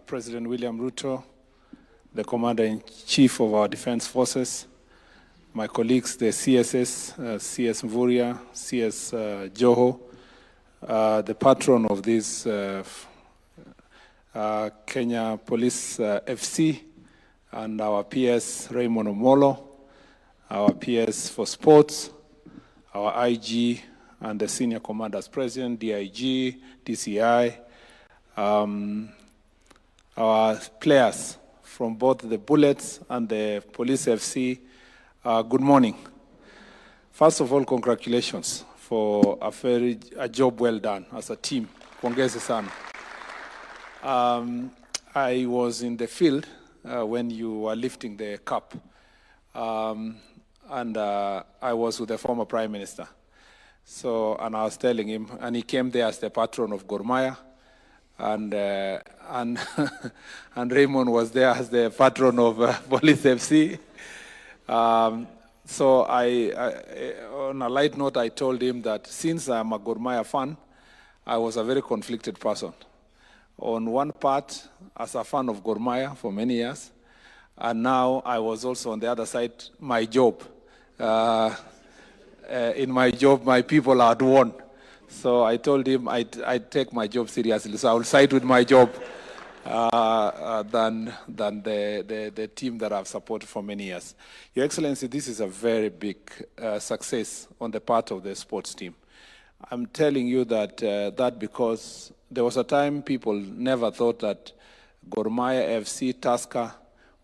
President William Ruto, the Commander-in-Chief of our Defense Forces, my colleagues, the CSS, CS Mvurya, CS Joho, the patron of this Kenya Police FC, and our PS Raymond Omolo, our PS for Sports, our IG, and the Senior Commanders President, DIG, DCI, our players from both the Bullets and the Police FC, good morning. First of all, congratulations for a job well done as a team. Pongezi sana. I was in the field when you were lifting the cup, and I was with the former Prime Minister. So, and I was telling him, and he came there as the patron of Gor Mahia, and Raymond was there as the patron of Police FC. So on a light note, I told him that since I'm a Gor Mahia fan, I was a very conflicted person. On one part, as a fan of Gor Mahia for many years, and now I was also on the other side, my job. In my job, my people had won. So I told him I'd take my job seriously. So I will side with my job than the team that I've supported for many years. Your Excellency, this is a very big success on the part of the sports team. I'm telling you that because there was a time people never thought that Gor Mahia, FC, Tusker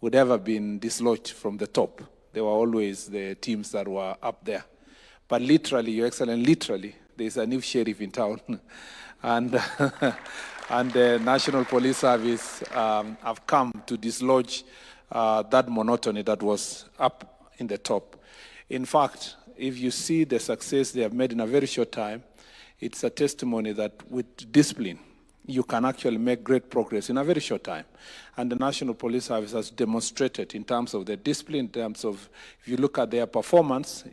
would ever been dislodged from the top. They were always the teams that were up there. But literally, Your Excellency, literally, there's a new sheriff in town. And, and the National Police Service have come to dislodge that monotony that was up in the top. In fact, if you see the success they have made in a very short time, it's a testimony that with discipline, you can actually make great progress in a very short time. And the National Police Service has demonstrated in terms of their discipline, in terms of, if you look at their performance,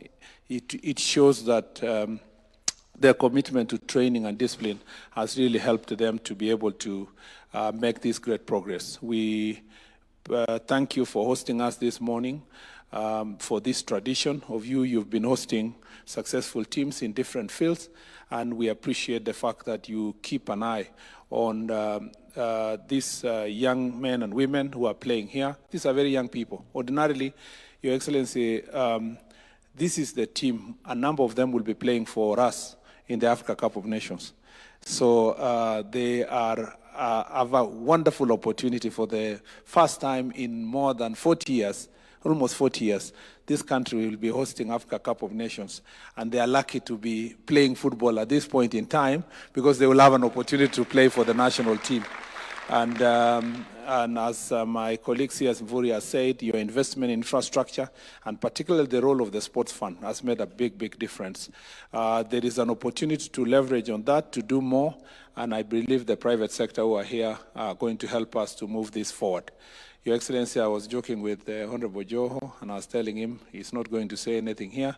it shows that their commitment to training and discipline has really helped them to be able to make this great progress. We thank you for hosting us this morning, for this tradition of you've been hosting successful teams in different fields, and we appreciate the fact that you keep an eye on these young men and women who are playing here. These are very young people. Ordinarily, Your Excellency, this is the team. A number of them will be playing for us in the Africa Cup of Nations. So they have a wonderful opportunity for the first time in more than 40 years, almost 40 years. This country will be hosting Africa Cup of Nations, and they are lucky to be playing football at this point in time because they will have an opportunity to play for the national team. And as my colleague CS Mvurya said, your investment in infrastructure, and particularly the role of the sports fund, has made a big, big difference. There is an opportunity to leverage on that, to do more, and I believe the private sector who are here are going to help us to move this forward. Your Excellency, I was joking with the Honorable Joho, and I was telling him he's not going to say anything here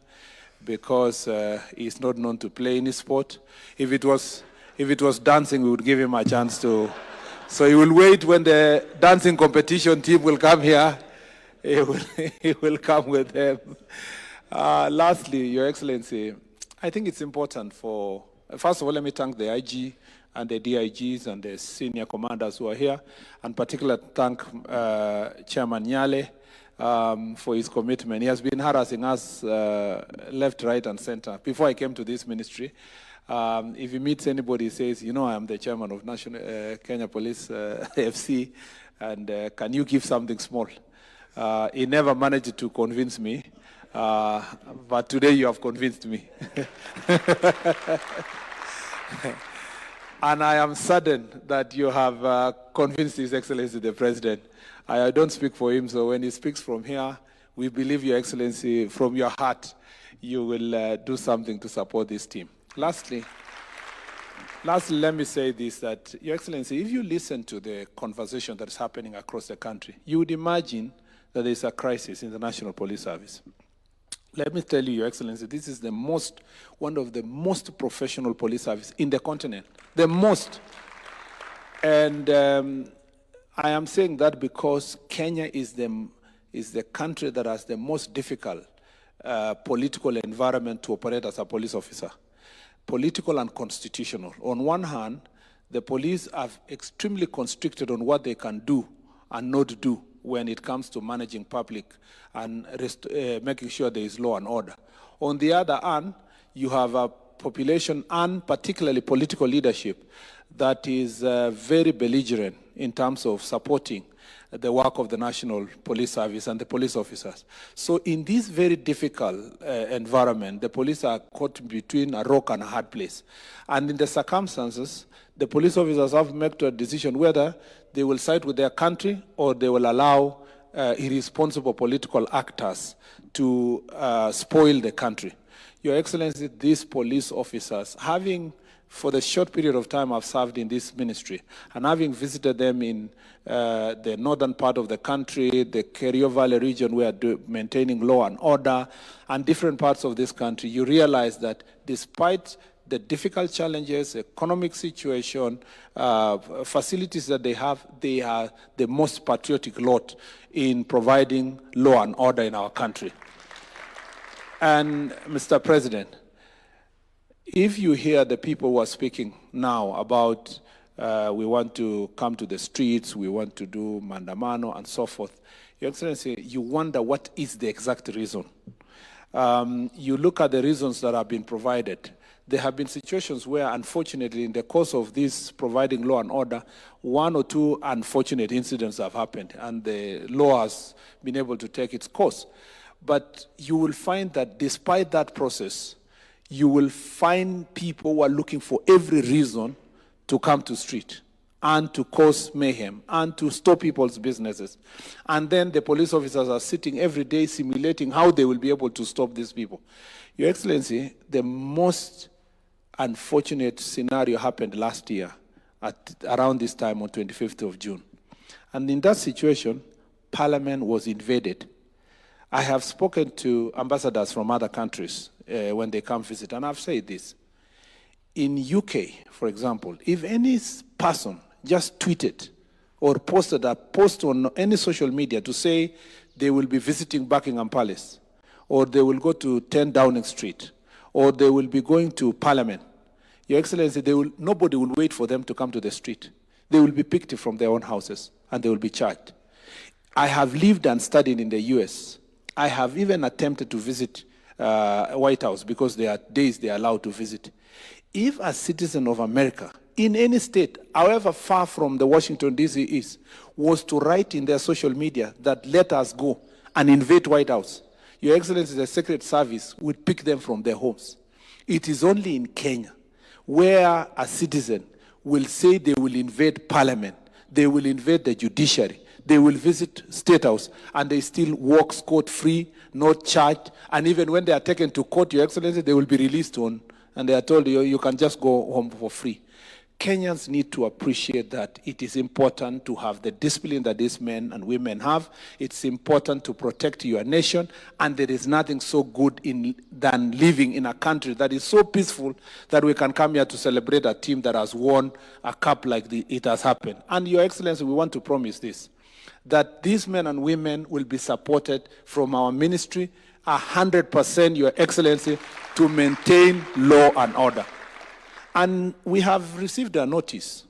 because he's not known to play any sport. If it was dancing, we would give him a chance to. So he will wait when the dancing competition team will come here. He will come with them. Lastly, Your Excellency, I think it's important for, first of all, let me thank the IG and the DIGs and the senior commanders who are here, and particularly thank Chairman Nyale for his commitment. He has been harassing us left, right, and center. Before I came to this ministry, if he meets anybody, he says, you know, I am the chairman of National Kenya Police FC, and can you give something small? He never managed to convince me, but today you have convinced me. And I am saddened that you have convinced His Excellency the President. I don't speak for him, so when he speaks from here, we believe, Your Excellency, from your heart, you will do something to support this team. Lastly, let me say this, that, Your Excellency, if you listen to the conversation that is happening across the country, you would imagine that there is a crisis in the National Police Service. Let me tell you, Your Excellency, this is one of the most professional police service in the continent. The most. And I am saying that because Kenya is the country that has the most difficult political environment to operate as a police officer, political and constitutional. On one hand, the police are extremely constricted on what they can do and not do when it comes to managing public and making sure there is law and order. On the other hand, you have a population and particularly political leadership that is very belligerent in terms of supporting the work of the National Police Service and the police officers. So in this very difficult environment, the police are caught between a rock and a hard place. And in the circumstances, the police officers have made a decision whether they will side with their country or they will allow irresponsible political actors to spoil the country. Your Excellency, these police officers, having for the short period of time I've served in this ministry, and having visited them in the northern part of the country, the Kerio Valley region, where maintaining law and order, and different parts of this country, you realize that despite the difficult challenges, economic situation, facilities that they are the most patriotic lot in providing law and order in our country. And Mr. President, if you hear the people who are speaking now about we want to come to the streets, we want to do Maandamano and so forth, Your Excellency, you wonder what is the exact reason. You look at the reasons that have been provided. There have been situations where, unfortunately, in the course of this providing law and order, one or two unfortunate incidents have happened, and the law has been able to take its course. But you will find that despite that process, you will find people who are looking for every reason to come to street and to cause mayhem and to stop people's businesses. And then the police officers are sitting every day simulating how they will be able to stop these people. Your Excellency, the most unfortunate scenario happened last year at around this time on 25th of June. And in that situation, Parliament was invaded. I have spoken to ambassadors from other countries when they come visit, and I've said this. In UK, for example, if any person just tweeted or posted a post on any social media to say they will be visiting Buckingham Palace, or they will go to 10 Downing Street, or they will be going to Parliament, Your Excellency, nobody will wait for them to come to the street. They will be picked from their own houses, and they will be charged. I have lived and studied in the US. I have even attempted to visit White House because there are days they are allowed to visit. If a citizen of America, in any state, however far from the Washington, D.C. is, was to write in their social media that let us go and invade White House, Your Excellency, the Secret Service would pick them from their homes. It is only in Kenya where a citizen will say they will invade Parliament, they will invade the judiciary, they will visit State House, and they still walk scot-free, not charged, and even when they are taken to court, Your Excellency, they will be released on, and they are told you can just go home for free. Kenyans need to appreciate that it is important to have the discipline that these men and women have. It's important to protect your nation, and there is nothing so good than living in a country that is so peaceful that we can come here to celebrate a team that has won a cup like it has happened. And Your Excellency, we want to promise this, that these men and women will be supported from our ministry 100%, Your Excellency, to maintain law and order. And we have received a notice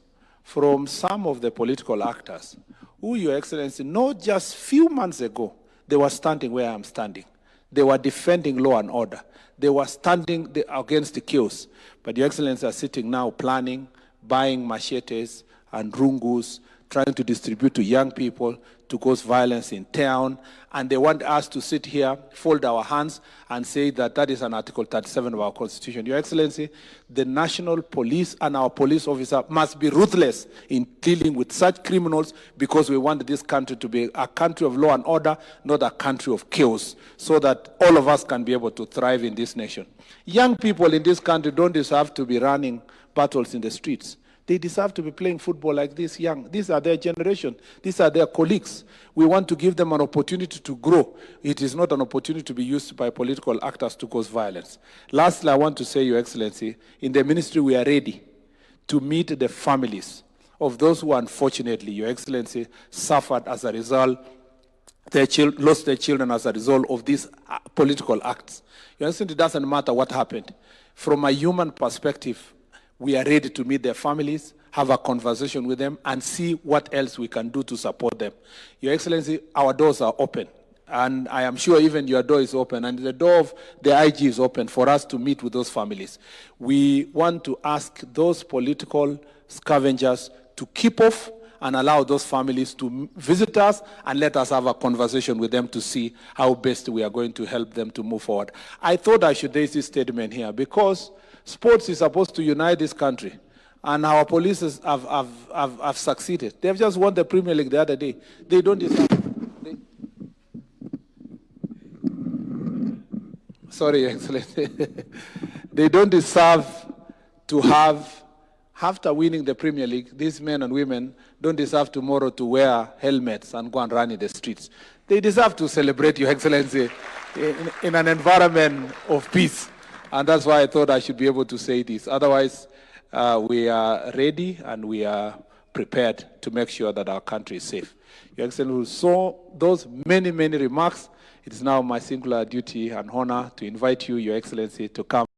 from some of the political actors who, Your Excellency, not just few months ago, they were standing where I'm standing. They were defending law and order. They were standing against the chaos. But Your Excellency are sitting now planning, buying machetes and rungus, trying to distribute to young people to cause violence in town, and they want us to sit here, fold our hands, and say that that is an Article 37 of our Constitution. Your Excellency, the national police and our police officer must be ruthless in dealing with such criminals, because we want this country to be a country of law and order, not a country of chaos, so that all of us can be able to thrive in this nation. Young people in this country don't deserve to be running battles in the streets. They deserve to be playing football like this young. These are their generation. These are their colleagues. We want to give them an opportunity to grow. It is not an opportunity to be used by political actors to cause violence. Lastly, I want to say, Your Excellency, in the ministry we are ready to meet the families of those who unfortunately, Your Excellency, suffered as a result, lost their children as a result of these political acts. Your Excellency, it doesn't matter what happened. From a human perspective, we are ready to meet their families, have a conversation with them, and see what else we can do to support them. Your Excellency, our doors are open. And I am sure even your door is open, and the door of the IG is open for us to meet with those families. We want to ask those political scavengers to keep off and allow those families to visit us and let us have a conversation with them to see how best we are going to help them to move forward. I thought I should raise this statement here because sports is supposed to unite this country, and our police have succeeded. They've just won the Premier League the other day. They don't deserve... Sorry, Excellency. They don't deserve to have, after winning the Premier League, these men and women don't deserve tomorrow to wear helmets and go and run in the streets. They deserve to celebrate, Your Excellency, in an environment of peace. And that's why I thought I should be able to say this. Otherwise, we are ready and we are prepared to make sure that our country is safe. Your Excellency, so those many, many remarks, it is now my singular duty and honor to invite you, Your Excellency, to come